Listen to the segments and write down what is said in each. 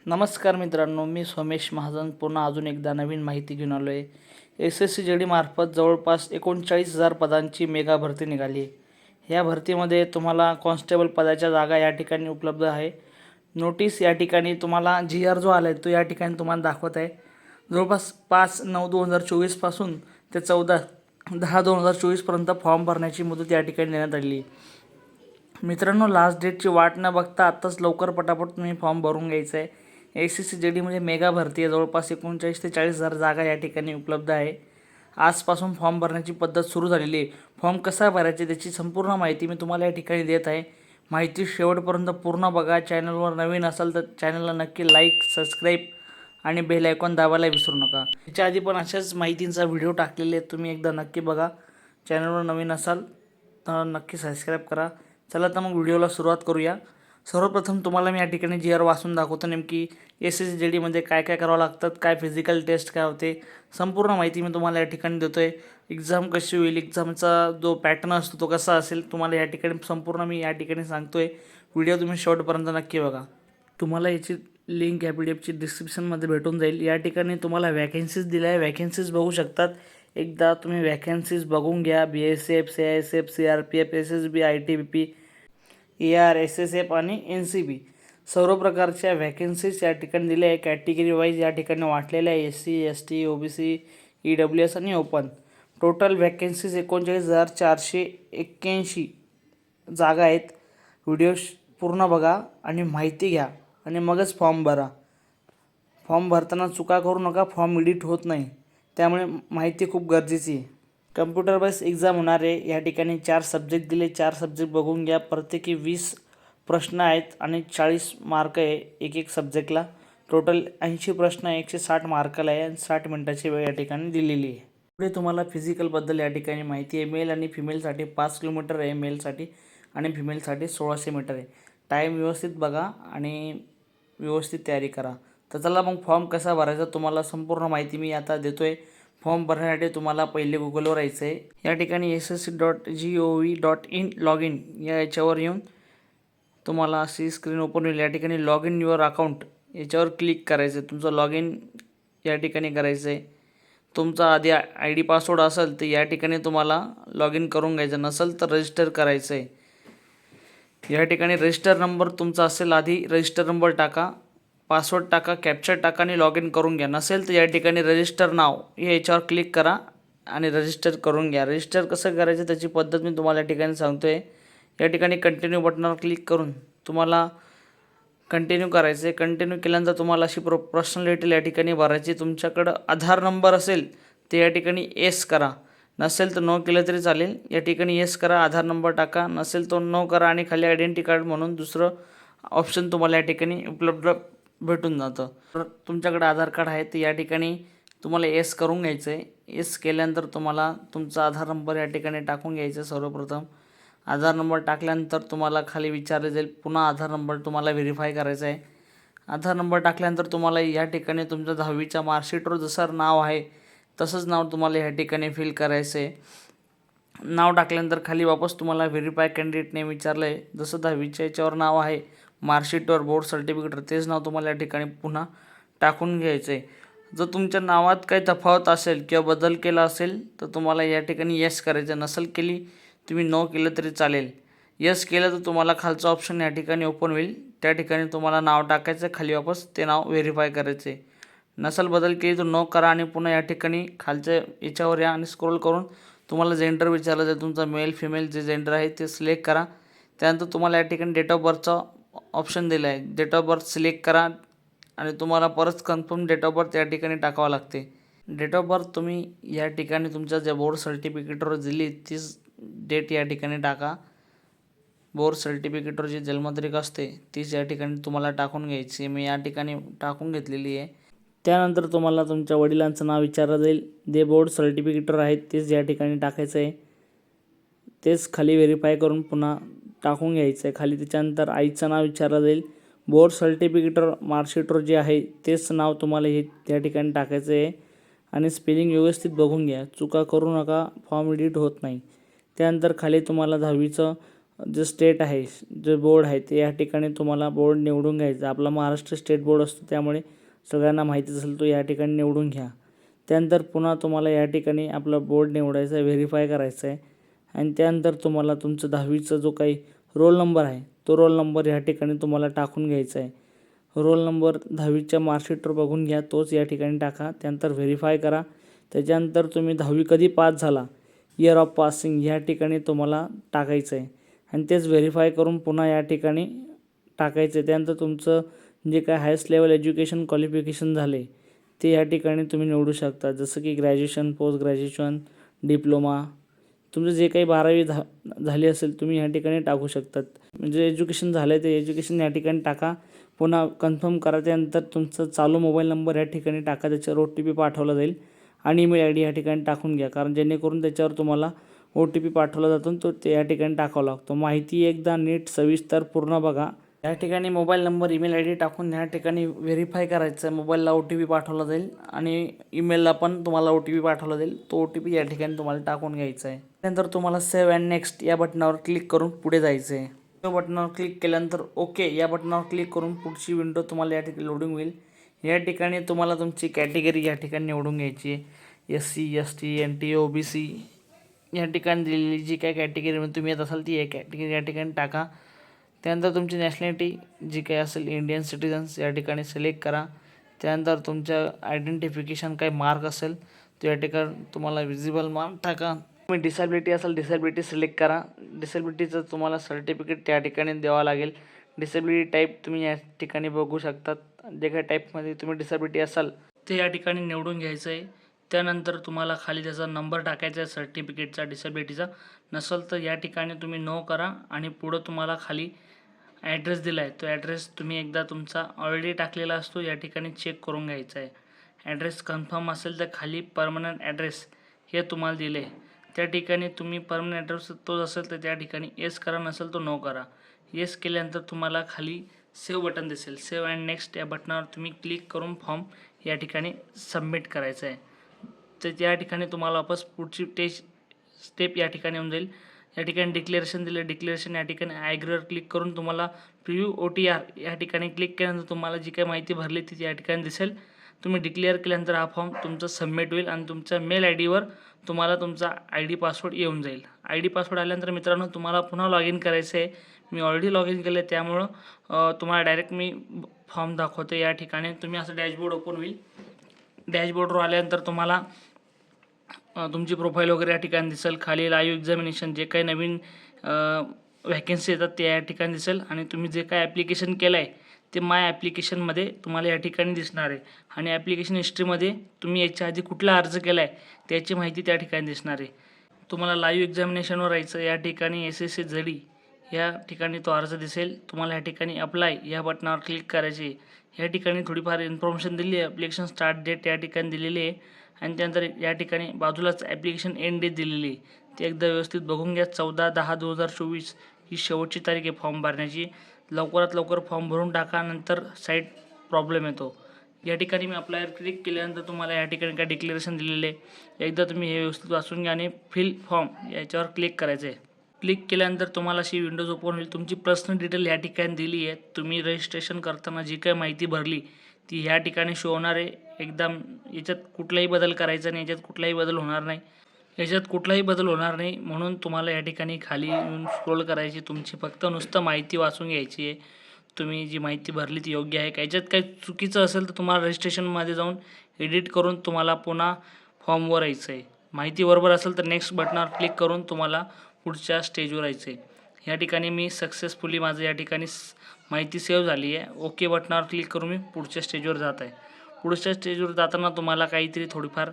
नमस्कार मित्रांनो, मी सोमेश महाजन पुन्हा अजून एकदा नवीन माहिती घेऊन आलो आहे. SSC JD मार्फत जवळपास 39,000 पदांची मेगा भरती निघाली आहे. या भरतीमध्ये तुम्हाला कॉन्स्टेबल पदाच्या जागा या ठिकाणी उपलब्ध आहे. नोटीस या ठिकाणी तुम्हाला GR जो आला आहे तो या ठिकाणी तुम्हाला दाखवत आहे. जवळपास 5/9/2024 पासून ते 14/10/2024 फॉर्म भरण्याची मुदत या ठिकाणी देण्यात आली आहे. मित्रांनो, लास्ट डेटची वाट न बघता आत्ताच लवकर पटापट तुम्ही फॉर्म भरून घ्यायचं आहे. SSC JD मध्ये मेगा भरती आहे. जवळपास 39 ते 40,000 जागा या ठिकाणी उपलब्ध आहे. आजपासून फॉर्म भरण्याची पद्धत सुरू झालेली आहे. फॉर्म कसा भरायचा त्याची संपूर्ण माहिती मी तुम्हाला या ठिकाणी देत आहे. माहिती शेवटपर्यंत पूर्ण बघा. चॅनलवर नवीन असाल तर चॅनलला नक्की लाईक, सबस्क्राईब आणि बेल आयकॉन दाबायला विसरू नका. याच्या आधी पण अशाच माहितींचा व्हिडिओ टाकलेले आहेत, तुम्ही एकदा नक्की बघा. चॅनलवर नवीन असाल तर नक्की सबस्क्राईब करा. चला तर मग व्हिडिओला सुरुवात करूया. सर्वप्रथम तुम्हाला मी या ठिकाणी GR वाचून दाखवतो. नेमकी SSC JD मध्ये काय काय करावं लागतात, काय फिजिकल टेस्ट काय होते, संपूर्ण माहिती मी तुम्हाला या ठिकाणी देतो आहे. एक्झाम कशी होईल, एक्झामचा जो पॅटर्न असतो तो कसा असेल, तुम्हाला या ठिकाणी संपूर्ण मी या ठिकाणी सांगतो आहे. व्हिडिओ तुम्ही शेवटपर्यंत नक्की बघा. तुम्हाला याची लिंक या PDF ची डिस्क्रिप्शनमध्ये भेटून जाईल. या ठिकाणी तुम्हाला वॅकेन्सीज दिल्या आहे, वॅकेन्सीज बघू शकतात. एकदा तुम्ही वॅकेन्सीज बघून घ्या. BSF, CISF, CRPF, SSB, ITBP, AR, SSF आणि NCB सर्व प्रकारच्या वॅकेन्सीज या ठिकाणी दिल्या आहे. कॅटेगरी वाईज या ठिकाणी वाटलेल्या आहे. SC, ST, OBC, EWS आणि ओपन. टोटल वॅकेन्सीज 39,481 जागा आहेत. व्हिडिओ पूर्ण बघा आणि माहिती घ्या आणि मगच फॉर्म भरा. फॉर्म भरताना चुका करू नका, फॉर्म एडिट होत नाही, त्यामुळे माहिती खूप गरजेची आहे. कम्प्युटर बेस एक्झाम होणार आहे. या ठिकाणी 4 सब्जेक्ट दिले, 4 सब्जेक्ट बघून घ्या. प्रत्येकी 20 प्रश्न आहेत आणि 40 मार्क आहे एक सब्जेक्टला. टोटल 80 प्रश्न 160 मार्काला आहे आणि 60 मिनिटाची वेळ या ठिकाणी दिलेली आहे. पुढे तुम्हाला फिजिकलबद्दल या ठिकाणी माहिती आहे. मेल आणि फिमेलसाठी 5 किलोमीटर आहे मेलसाठी आणि फिमेलसाठी 1600 मीटर आहे. टाईम व्यवस्थित बघा आणि व्यवस्थित तयारी करा. तर चला मग फॉर्म कसा भरायचा तुम्हाला संपूर्ण माहिती मी आता देतो आहे. फॉर्म भरण्यासाठी तुम्हाला पहिले गुगलवर यायचं आहे. या ठिकाणी ssc.gov.in लॉग इन याच्यावर येऊन तुम्हाला अशी स्क्रीन ओपन होईल. या ठिकाणी लॉग इन युअर अकाउंट याच्यावर क्लिक करायचं आहे. तुमचं लॉग इन या ठिकाणी करायचं आहे. तुमचा आधी ID पासवर्ड असेल तर या ठिकाणी तुम्हाला लॉग इन करून घ्यायचं, नसेल तर रजिस्टर करायचं आहे. या ठिकाणी रजिस्टर नंबर तुमचा असेल, आधी रजिस्टर नंबर टाका, पासवर्ड टाका, कॅप्चर टाका आणि लॉग इन करून घ्या. नसेल तर या ठिकाणी रजिस्टर नाव याच्यावर क्लिक करा आणि रजिस्टर करून घ्या. रजिस्टर कसं करायचं त्याची पद्धत मी तुम्हाला या ठिकाणी सांगतो आहे. या ठिकाणी कंटिन्यू बटनावर क्लिक करून तुम्हाला कंटिन्यू करायचं आहे. कंटिन्यू केल्यानंतर तुम्हाला अशी पर्सनल डिटेल या ठिकाणी भरायची. तुमच्याकडं आधार नंबर असेल ते या ठिकाणी येस करा, नसेल तर नो केलं तरी चालेल. या ठिकाणी येस करा, आधार नंबर टाका, नसेल तो नो करा आणि खाली आयडेंटिटी कार्ड म्हणून दुसरं ऑप्शन तुम्हाला या ठिकाणी उपलब्ध भेटून जातं. तर तुमच्याकडे आधार कार्ड आहे तर या ठिकाणी तुम्हाला येस करून घ्यायचं आहे. येस केल्यानंतर तुम्हाला तुमचा आधार नंबर या ठिकाणी टाकून घ्यायचा आहे. सर्वप्रथम आधार नंबर टाकल्यानंतर तुम्हाला खाली विचारले जाईल, पुन्हा आधार नंबर तुम्हाला व्हेरीफाय करायचा आहे. आधार नंबर टाकल्यानंतर तुम्हाला या ठिकाणी तुमच्या 10वीच्या मार्कशीटवर जसं नाव आहे तसंच नाव तुम्हाला या ठिकाणी फिल करायचं आहे. नाव टाकल्यानंतर खाली वापस तुम्हाला व्हेरीफाय कॅन्डिडेट नेम विचारलं आहे. जसं 10वीच्या याच्यावर नाव आहे मार्कशीटवर, बोर्ड सर्टिफिकेटवर, तेच नाव तुम्हाला या ठिकाणी पुन्हा टाकून घ्यायचं आहे. जर तुमच्या नावात काही तफावत असेल किंवा बदल केला असेल तर तुम्हाला या ठिकाणी येस करायचं. नसेल केली तुम्ही नो केलं तरी चालेल. येस केलं तर तुम्हाला खालचं ऑप्शन या ठिकाणी ओपन होईल. त्या ठिकाणी तुम्हाला नाव टाकायचं, खाली वापस ते नाव व्हेरीफाय करायचं आहे. नसेल बदल केली तर नो करा आणि पुन्हा या ठिकाणी खालच्या याच्यावर या आणि स्क्रोल करून तुम्हाला जेंडर विचारलं जाईल. तुमचा मेल फिमेल जे जेंडर आहे ते सिलेक्ट करा. त्यानंतर तुम्हाला या ठिकाणी डेट ऑफ बर्थचा ऑप्शन दिला आहे. डेट ऑफ बर्थ सिलेक्ट करा आणि तुम्हाला परत कन्फर्म डेट ऑफ बर्थ या ठिकाणी टाकावं लागते. डेट ऑफ बर्थ तुम्ही या ठिकाणी तुमच्या ज्या बोर्ड सर्टिफिकेटवर दिली तीच डेट या ठिकाणी टाका. बोर्ड सर्टिफिकेटवर जी जन्मतारीख असते तीच या ठिकाणी तुम्हाला टाकून घ्यायची. मी या ठिकाणी टाकून घेतलेली आहे. त्यानंतर तुम्हाला तुमच्या वडिलांचं नाव विचारलं जाईल. जे बोर्ड सर्टिफिकेटवर आहेत तेच या ठिकाणी टाकायचं आहे. तेच खाली व्हेरीफाय करून पुन्हा टाकून घ्यायचं आहे. खाली त्याच्यानंतर आईचं नाव विचारलं जाईल. बोर्ड सर्टिफिकेटवर मार्कशीटवर जे आहे तेच नाव तुम्हाला हे त्या ठिकाणी टाकायचं आहे आणि स्पेलिंग व्यवस्थित बघून घ्या, चुका करू नका, फॉर्म एडिट होत नाही. त्यानंतर खाली तुम्हाला 10वीचं जे स्टेट आहे, जे बोर्ड आहे ते या ठिकाणी तुम्हाला बोर्ड निवडून घ्यायचा. आपला महाराष्ट्र स्टेट बोर्ड असतो, त्यामुळे सगळ्यांना माहितीच असेल तो या ठिकाणी निवडून घ्या. त्यानंतर पुन्हा तुम्हाला या ठिकाणी आपला बोर्ड निवडायचा आहे, व्हेरीफाय करायचं आहे आणि त्यानंतर तुम्हाला तुमचं 10वीचा जो काही रोल नंबर आहे तो रोल नंबर या ठिकाणी तुम्हाला टाकून घ्यायचा आहे. रोल नंबर 10वीच्या मार्कशीटवर बघून घ्या, तोच या ठिकाणी टाका. त्यानंतर व्हेरीफाय करा. त्याच्यानंतर तुम्ही 10वी कधी पास झाला, इयर ऑफ पासिंग या ठिकाणी तुम्हाला टाकायचं आहे आणि तेच व्हेरीफाय करून पुन्हा या ठिकाणी टाकायचं आहे. त्यानंतर तुमचं जे काय हायस्ट लेवल एज्युकेशन क्वालिफिकेशन झाले ते या ठिकाणी तुम्ही निवडू शकता. जसं की ग्रॅज्युएशन, पोस्ट ग्रॅज्युएशन, डिप्लोमा, तुमचं जे काही 12वी झाली असेल तुम्ही या ठिकाणी टाकू शकतात. म्हणजे एज्युकेशन झालं आहे ते एज्युकेशन या ठिकाणी टाका. पुन्हा कन्फर्म करा. त्यानंतर तुमचा चालू मोबाईल नंबर या ठिकाणी टाका, त्याच्यावर OTP पाठवला जाईल आणि ईमेल ID या ठिकाणी टाकून घ्या, कारण जेणेकरून त्याच्यावर तुम्हाला OTP पाठवला जातो तो ते या ठिकाणी टाकावा लागतो. माहिती एकदा नीट सविस्तर पूर्ण बघा. या ठिकाणी मोबाईल नंबर, ईमेल ID टाकून या ठिकाणी व्हेरीफाय करायचं. मोबाईलला OTP पाठवला जाईल आणि ईमेलला पण तुम्हाला OTP पाठवला जाईल. तो OTP या ठिकाणी तुम्हाला टाकून घ्यायचा आहे. त्यानंतर तुम्हाला सेव्ह अँड नेक्स्ट या बटनावर क्लिक करून पुढे जायचं आहे. सेव्ह बटनावर क्लिक केल्यानंतर ओके या बटनावर क्लिक करून पुढची विंडो तुम्हाला या ठिकाणी लोडिंग होईल. या ठिकाणी तुम्हाला तुमची कॅटेगरी या ठिकाणी निवडून घ्यायची आहे. SC, ST, NT, OBC या ठिकाणी दिलेली जी काय कॅटेगरीमध्ये तुम्ही येत असाल ती एक कॅटेगरी या ठिकाणी टाका. त्यानंतर तुमची नॅशनॅलिटी जी काही असेल इंडियन सिटिझन्स या ठिकाणी सिलेक्ट करा. त्यानंतर तुमच्या आयडेंटिफिकेशन काही मार्क असेल तो या ठिकाणी तुम्हाला विजिबल मार्क टाका. तुम्ही डिसेबिलिटी असेल डिसेबिलिटी सिलेक्ट करा. डिसेबिलिटीचं तुम्हाला सर्टिफिकेट त्या ठिकाणी द्यावं लागेल. डिसेबिलिटी टाईप तुम्ही या ठिकाणी बघू शकतात. जे काही टाईपमध्ये तुम्ही डिसेबिलिटी असाल ते या ठिकाणी निवडून घ्यायचं आहे. त्यानंतर तुम्हाला खाली त्याचा नंबर टाकायचा आहे सर्टिफिकेटचा डिसेबिलिटीचा. नसेल तर या ठिकाणी तुम्ही नो करा आणि पुढं तुम्हाला खाली ॲड्रेस दिला आहे तो ॲड्रेस तुम्ही एकदा तुमचा ऑलरेडी टाकलेला असतो या ठिकाणी चेक करून घ्यायचा आहे. ॲड्रेस कन्फर्म असेल तर खाली परमनंट ॲड्रेस हे तुम्हाला दिले आहे, त्या ठिकाणी तुम्ही परमनंट ॲड्रेस तोच असेल तर त्या ठिकाणी येस करा, नसेल तर नो करा. येस केल्यानंतर तुम्हाला खाली सेव्ह बटन दिसेल. सेव्ह अँड नेक्स्ट या बटनावर तुम्ही क्लिक करून फॉर्म या ठिकाणी सबमिट करायचं आहे. तर त्या ठिकाणी तुम्हाला वापस पुढची स्टेप या ठिकाणी येऊन जाईल. या ठिकाणी डिक्लेरेशन दिलं. डिक्लेरेशन या ठिकाणी ॲग्रीवर क्लिक करून तुम्हाला प्रिव्ह्यू OTR या ठिकाणी क्लिक केल्यानंतर तुम्हाला जी काही माहिती भरली ती या ठिकाणी दिसेल. तुम्ही डिक्लेअर केल्यानंतर हा फॉर्म तुमचा सबमिट होईल आणि तुमच्या मेल IDवर तुम्हाला तुमचा ID पासवर्ड येऊन जाईल. ID पासवर्ड आल्यानंतर मित्रांनो तुम्हाला पुन्हा लॉग इन करायचं आहे. मी ऑलरेडी लॉग इन केलं आहे, त्यामुळं तुम्हाला डायरेक्ट मी फॉर्म दाखवतो. या ठिकाणी तुम्ही असं डॅशबोर्ड ओपन होईल. डॅशबोर्डवर आल्यानंतर तुम्हाला तुमची प्रोफाईल वगैरे या ठिकाणी दिसेल. खाली लाईव्ह एक्झामिनेशन जे काही नवीन व्हॅकन्सी येतात ते या ठिकाणी दिसेल आणि तुम्ही जे काय ॲप्लिकेशन केलं आहे ते माय ॲप्लिकेशनमध्ये तुम्हाला या ठिकाणी दिसणार आहे आणि ॲप्लिकेशन हिस्ट्रीमध्ये तुम्ही याच्या आधी कुठला अर्ज केला आहे त्याची माहिती त्या ठिकाणी दिसणार आहे. तुम्हाला लाईव्ह एक्झामिनेशनवर राहायचं. या ठिकाणी SSC ZD या ठिकाणी तो अर्ज दिसेल. तुम्हाला या ठिकाणी अप्लाय या बटनावर क्लिक करायचे. या ठिकाणी थोडीफार इन्फॉर्मेशन दिली आहे. ॲप्लिकेशन स्टार्ट डेट या ठिकाणी दिलेली आहे आणि त्यानंतर या ठिकाणी बाजूलाच ॲप्लिकेशन एंड डेट दिलेली आहे. ते एकदा व्यवस्थित बघून घ्या. 14/10/2024 ही शेवटची तारीख आहे फॉर्म भरण्याची. लवकरात लवकर फॉर्म भरून टाका, नंतर साईट प्रॉब्लेम येतो. या ठिकाणी मी अप्लायर क्लिक केल्यानंतर तुम्हाला या ठिकाणी काय डिक्लेरेशन दिलेले आहे. एकदा तुम्ही हे व्यवस्थित वाचून घ्या आणि फिल फॉर्म याच्यावर क्लिक करायचं आहे. क्लिक केल्यानंतर तुम्हाला अशी विंडोज ओपन होईल. तुमची पर्सनल डिटेल या ठिकाणी दिली आहे. तुम्ही रजिस्ट्रेशन करताना जी काही माहिती भरली ती ह्या ठिकाणी शो होणार आहे. एकदम याच्यात कुठलाही बदल करायचा नाही, याच्यात कुठलाही बदल होणार नाही, म्हणून तुम्हाला या ठिकाणी खाली येऊन स्क्रोल करायची. तुमची फक्त नुसतं माहिती वाचून घ्यायची आहे. तुम्ही जी माहिती भरली ती योग्य आहे का, याच्यात काही चुकीचं असेल तर तुम्हाला रजिस्ट्रेशनमध्ये जाऊन एडिट करून तुम्हाला पुन्हा फॉर्मवर यायचं आहे. माहिती बरोबर असेल तर नेक्स्ट बटनावर क्लिक करून तुम्हाला पुढच्या स्टेजवर यायचं आहे. या ठिकाणी मी सक्सेसफुली माझं या ठिकाणी माहिती सेव्ह झाली आहे. ओके बटनावर क्लिक करून मी पुढच्या स्टेजवर जात आहे. पुढच्या स्टेजवर जाताना तुम्हाला काहीतरी थोडीफार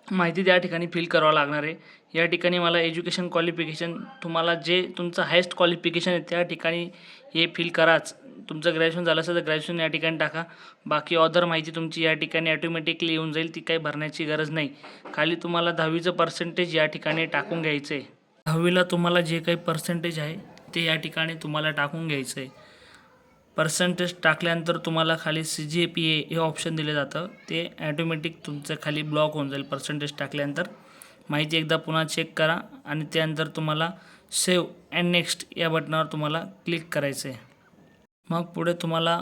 माहिती त्या ठिकाणी फिल करावं लागणार आहे. या ठिकाणी मला एज्युकेशन क्वालिफिकेशन तुम्हाला जे तुमचं हायस्ट क्वालिफिकेशन आहे त्या ठिकाणी हे फिल कराच. तुमचं ग्रॅज्युएशन झालं असेल तर ग्रॅज्युएशन या ठिकाणी टाका. बाकी अदर माहिती तुमची या ठिकाणी ॲटोमॅटिकली येऊन जाईल, ती काही भरण्याची गरज नाही. खाली तुम्हाला 10वीचं पर्सेंटेज या ठिकाणी टाकून घ्यायचं आहे. 10वीला तुम्हाला जे काही पर्सेंटेज आहे ते या ठिकाणी तुम्हाला टाकून घ्यायचं आहे. पर्सेंटेज टाकल्यानंतर तुम्हाला खाली CGPA हे ऑप्शन दिलं जातं. ते ॲटोमॅटिक तुमचं खाली ब्लॉक होऊन जाईल पर्सेंटेज टाकल्यानंतर. माहिती एकदा पुन्हा चेक करा आणि त्यानंतर तुम्हाला सेव्ह अँड नेक्स्ट या बटनावर तुम्हाला क्लिक करायचं आहे. मग पुढे तुम्हाला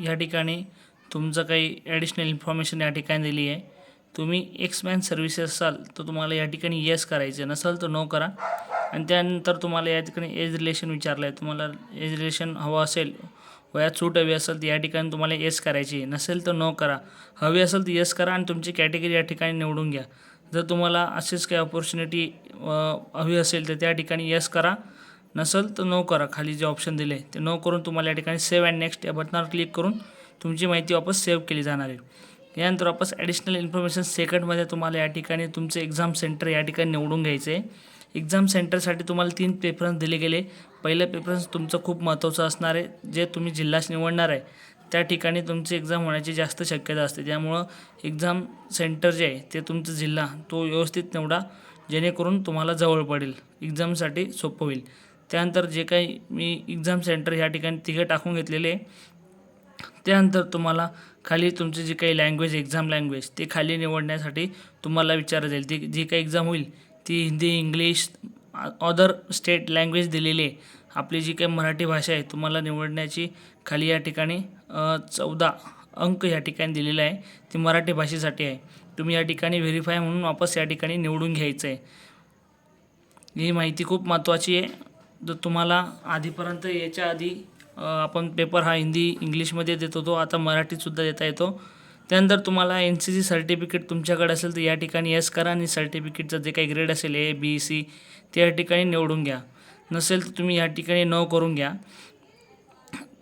या ठिकाणी तुमचं काही ॲडिशनल इन्फॉर्मेशन या ठिकाणी दिली आहे. तुम्ही एक्समॅन सर्व्हिसेस असाल तर तुम्हाला या ठिकाणी येस करायचे, नसाल तर नो करा. आणि त्यानंतर तुम्हाला या ठिकाणी एज रिलेशन विचारलं आहे. तुम्हाला एज रिलेशन हवं असेल, वयात सूट हवी असेल तर या ठिकाणी तुम्हाला येस करायची, नसेल तर नो करा. हवी असेल तर येस करा आणि तुमची कॅटेगरी या ठिकाणी निवडून घ्या. जर तुम्हाला अशीच काही अपॉर्च्युनिटी हवी असेल तर त्या ठिकाणी येस करा, नसेल तर नो करा. खाली जे ऑप्शन दिले ते नो करून तुम्हाला या ठिकाणी सेव्ह अँड नेक्स्ट या बटनावर क्लिक करून तुमची माहिती वापस सेव्ह केली जाणार आहे. यानंतर वापस ॲडिशनल इन्फॉर्मेशन सेकंडमध्ये तुम्हाला या ठिकाणी तुमचं एक्झाम सेंटर या ठिकाणी निवडून घ्यायचं आहे. एक्झाम सेंटरसाठी तुम्हाला 3 प्रेफरन्स दिले गेले. पहिलं प्रेफरन्स तुमचं खूप महत्त्वाचं असणार आहे. जे तुम्ही जिल्हा निवडणार आहे त्या ठिकाणी तुमची एक्झाम होण्याची जास्त शक्यता असते. त्यामुळं एक्झाम सेंटर जे आहे ते तुमचा जिल्हा तो व्यवस्थित निवडा, जेणेकरून तुम्हाला जवळ पडेल, एक्झामसाठी सोपं होईल. त्यानंतर जे काही मी एक्झाम सेंटर या ठिकाणी तिघं टाकून घेतलेले आहे. त्यानंतर तुम्हाला खाली तुमची जी काही लँग्वेज, एक्झाम लँग्वेज ते खाली निवडण्यासाठी तुम्हाला विचारलं जाईल. ती जी काही एक्झाम होईल ती Hindi, English, other state language दिलेली आहे. आपली जी काही मराठी भाषा आहे तुम्हाला निवडण्याची खाली या ठिकाणी 14 अंक या ठिकाणी दिलेला आहे. ती मराठी भाषेसाठी आहे. तुम्ही या ठिकाणी व्हेरीफाय म्हणून वापस या ठिकाणी निवडून घ्यायचं आहे. ही माहिती खूप महत्त्वाची आहे. जर तुम्हाला आधीपर्यंत याच्या आधी आपण पेपर हा हिंदी, इंग्लिशमध्ये देत होतो, आता मराठीतसुद्धा देता येतो. त्यानंतर तुम्हाला NCC सर्टिफिकेट तुमच्याकडे असेल तर या ठिकाणी येस करा आणि सर्टिफिकेटचं जे काही ग्रेड असेल A, B, C ते या ठिकाणी निवडून घ्या. नसेल तर तुम्ही या ठिकाणी नो करून घ्या.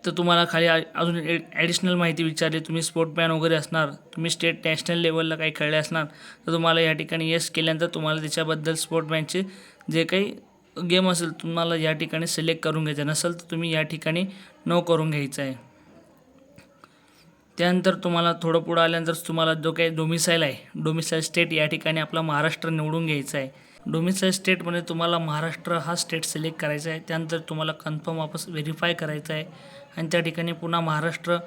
तर तुम्हाला खाली अजून ॲडिशनल माहिती विचारली, तुम्ही स्पोर्टमॅन वगैरे असणार, तुम्ही स्टेट नॅशनल लेवलला काही खेळले असणार तर तुम्हाला या ठिकाणी येस केल्यानंतर तुम्हाला त्याच्याबद्दल स्पोर्टमॅनचे जे काही गेम असेल तुम्हाला या ठिकाणी सिलेक्ट करून घ्यायचं. नसेल तर तुम्ही या ठिकाणी नो करून घ्यायचं आहे. त्यानंतर तुम्हाला थोडं पुढं आल्यानंतर तुम्हाला जो काही डोमिसाईल आहे, डोमिसाईल स्टेट या ठिकाणी आपला महाराष्ट्र निवडून घ्यायचा आहे. डोमिसाईल स्टेटमध्ये तुम्हाला महाराष्ट्र हा स्टेट सिलेक्ट करायचा आहे. त्यानंतर तुम्हाला कन्फर्म वापस व्हेरीफाय करायचं आहे आणि त्या ठिकाणी पुन्हा महाराष्ट्र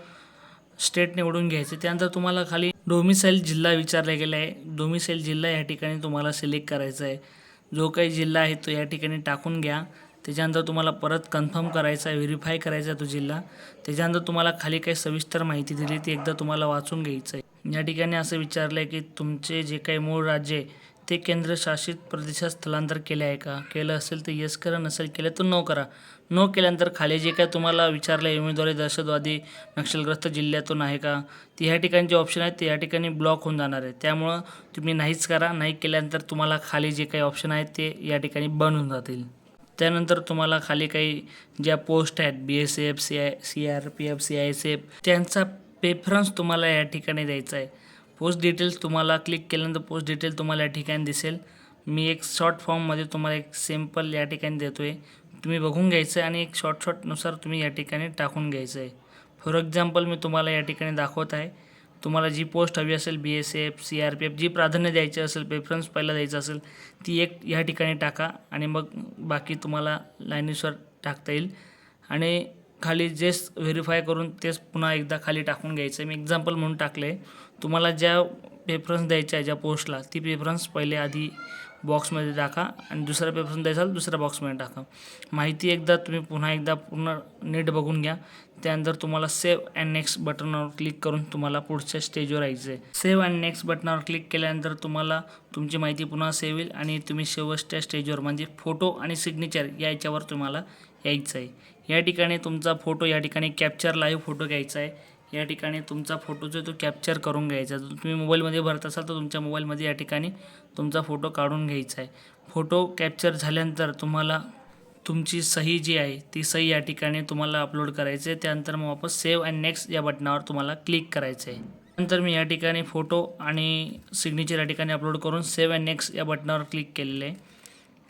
स्टेट निवडून घ्यायचे. त्यानंतर तुम्हाला खाली डोमिसाईल जिल्हा विचारला गेला आहे. डोमिसाईल जिल्हा या ठिकाणी तुम्हाला सिलेक्ट करायचा आहे. जो काही जिल्हा आहे तो या ठिकाणी टाकून घ्या. त्याच्यानंतर तुम्हाला परत कन्फर्म करायचा आहे, व्हेरीफाय करायचा आहे तो जिल्हा. त्याच्यानंतर तुम्हाला खाली काही सविस्तर माहिती दिली ती एकदा तुम्हाला वाचून घ्यायचं आहे. या ठिकाणी असं विचारलं आहे की तुमचे जे काही मूळ राज्य आहे ते केंद्रशासित प्रदेशात स्थलांतर केले आहे का? केलं असेल तर येस करा, नसेल केलं तर नो करा. नो केल्यानंतर खाली जे काय तुम्हाला विचारलं आहे उमेदवारी दहशतवादी नक्षलग्रस्त जिल्ह्यातून आहे का, ती ह्या ठिकाणी जे ऑप्शन आहेत ते या ठिकाणी ब्लॉक होऊन जाणार आहे. त्यामुळं तुम्ही नाहीच करा. नाही केल्यानंतर तुम्हाला खाली जे काही ऑप्शन आहेत ते या ठिकाणी बंद होऊन जातील. त्यानंतर तुम्हाला खाली काही ज्या पोस्ट आहेत BSF, CRPF, CISF त्यांचा प्रेफरन्स तुम्हाला या ठिकाणी द्यायचा आहे. पोस्ट डिटेल्स तुम्हाला क्लिक केल्यानंतर पोस्ट डिटेल तुम्हाला या ठिकाणी दिसेल. मी एक शॉर्ट फॉर्ममध्ये तुम्हाला एक सिम्पल या ठिकाणी देतो आहे, तुम्ही बघून घ्यायचं आहे आणि एक शॉर्टनुसार तुम्ही या ठिकाणी टाकून घ्यायचं आहे. फॉर एक्झाम्पल मी तुम्हाला या ठिकाणी दाखवत आहे. तुम्हाला जी पोस्ट हवी असेल BSF, CRPF जी प्राधान्य द्यायची असेल, प्रेफरन्स पहिला द्यायचा असेल ती एक या ठिकाणी टाका आणि मग बाकी तुम्हाला लाईनीनुसार टाकता येईल. आणि खाली जेच व्हेरीफाय करून तेच पुन्हा एकदा खाली टाकून घ्यायचं आहे. मी एक्झाम्पल म्हणून टाकलं आहे. तुम्हाला ज्या प्रेफरन्स द्यायच्या आहे ज्या पोस्टला ती प्रेफरन्स पहिले आधी बॉक्समध्ये टाका आणि दुसरा प्रेफरन्स द्यायचा दुसऱ्या बॉक्समध्ये टाका. माहिती एकदा तुम्ही पुन्हा एकदा पूर्ण नीट बघून घ्या. त्यानंतर तुम्हाला सेव्ह अँड नेक्स्ट बटनावर क्लिक करून तुम्हाला पुढच्या स्टेजवर यायचं आहे. सेव्ह अँड नेक्स्ट बटनावर क्लिक केल्यानंतर तुम्हाला तुमची माहिती पुन्हा सेव्ह होईल आणि तुम्ही शेवटच्या स्टेजवर म्हणजे फोटो आणि सिग्नेचर याच्यावर तुम्हाला यायचं आहे. या ठिकाणी तुमचा फोटो या ठिकाणी कॅप्चर लाईव्ह फोटो घ्यायचा आहे. या ठिकाणी तुमचा फोटो जो तो कॅप्चर करून घ्यायचा. जर तुम्ही मोबाईलमध्ये भरत असाल तर तुमच्या मोबाईलमध्ये या ठिकाणी तुमचा फोटो काढून घ्यायचा आहे. फोटो कॅप्चर झाल्यानंतर तुम्हाला तुमची सही जी आहे ती सही या ठिकाणी तुम्हाला अपलोड करायची आहे. त्यानंतर मग वापस सेव्ह अँड नेक्स्ट या बटनावर तुम्हाला क्लिक करायचं आहे. नंतर मी या ठिकाणी फोटो आणि सिग्नेचर या ठिकाणी अपलोड करून सेव्ह अँड नेक्स्ट या बटनावर क्लिक केलेलं आहे.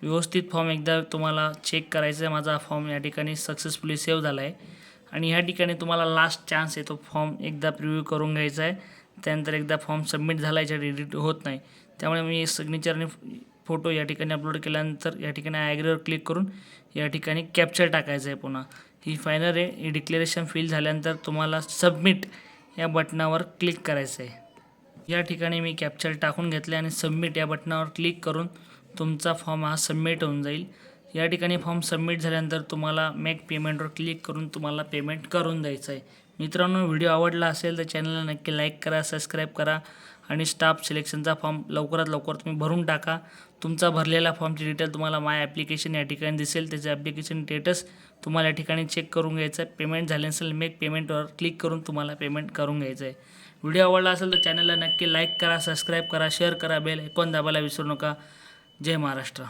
व्यवस्थित फॉर्म एकदा तुम्हाला चेक करायचा आहे. माझा फॉर्म या ठिकाणी सक्सेसफुली सेव्ह झाला आहे आणि ह्या ठिकाणी तुम्हाला लास्ट चान्स आहे तो फॉर्म एकदा प्रिव्ह्यू करून घ्यायचा आहे. त्यानंतर एकदा फॉर्म सबमिट झाला याच्यात एडिट होत नाही. त्यामुळे मी सिग्नेचर आणि फोटो या ठिकाणी अपलोड केल्यानंतर या ठिकाणी ॲग्रीवर क्लिक करून या ठिकाणी कॅप्चर टाकायचं आहे. पुन्हा ही फायनल आहे. ही डिक्लेरेशन फिल झाल्यानंतर तुम्हाला सबमिट या बटनावर क्लिक करायचं आहे. या ठिकाणी मी कॅप्चर टाकून घेतले आणि सबमिट या बटनावर क्लिक करून तुमचा फॉर्म हा सबमिट होऊन जाईल. या ठिकाणी फॉर्म सबमिट झाल्यानंतर तुम्हाला मेक पेमेंटवर क्लिक करून तुम्हाला पेमेंट करून द्यायचं आहे. मित्रांनो, व्हिडिओ आवडला असेल तर चॅनलला नक्की लाईक करा, सबस्क्राईब करा आणि स्टाफ सिलेक्शनचा फॉर्म लवकरात लवकर तुम्ही भरून टाका. तुमचा भरलेला फॉर्मची डिटेल तुम्हाला माय ॲप्लिकेशन या ठिकाणी दिसेल. त्याचे ॲप्लिकेशन स्टेटस तुम्हाला या ठिकाणी चेक करून घ्यायचं आहे. पेमेंट झाले असेल मेक पेमेंटवर क्लिक करून तुम्हाला पेमेंट करून घ्यायचं आहे. व्हिडिओ आवडला असेल तर चॅनलला नक्की लाईक करा, सबस्क्राईब करा, शेअर करा, बेल आयकॉन दाबायला विसरू नका. जय महाराष्ट्र.